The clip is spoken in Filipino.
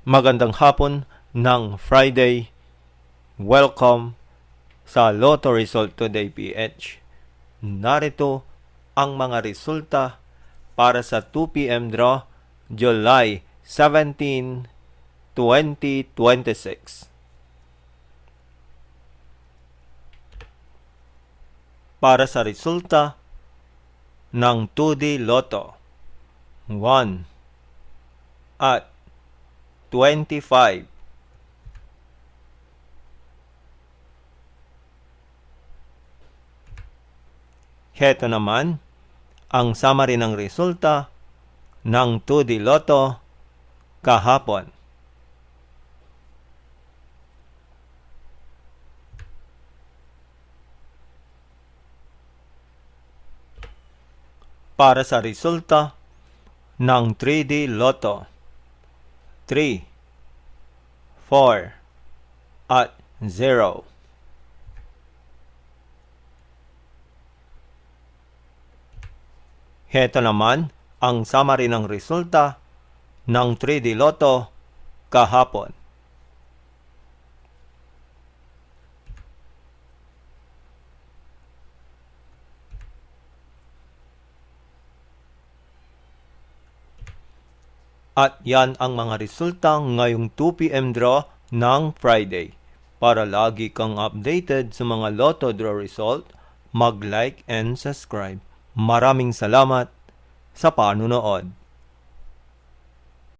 Magandang hapon ng Friday. Welcome sa Lotto Result Today PH. Narito ang mga resulta para sa 2 p.m. draw July 17, 2026. Para sa resulta ng 2D Lotto 1 at 25. Heto naman ang summary ng resulta ng 2D Lotto kahapon. Para sa resulta ng 3D Lotto 3, 4, at 0. Heto naman ang summary ng resulta ng 3D Lotto kahapon. At yan ang mga resulta ngayong 2 p.m. draw ng Friday. Para lagi kang updated sa mga Lotto draw result, mag-like and subscribe. Maraming salamat sa panunood.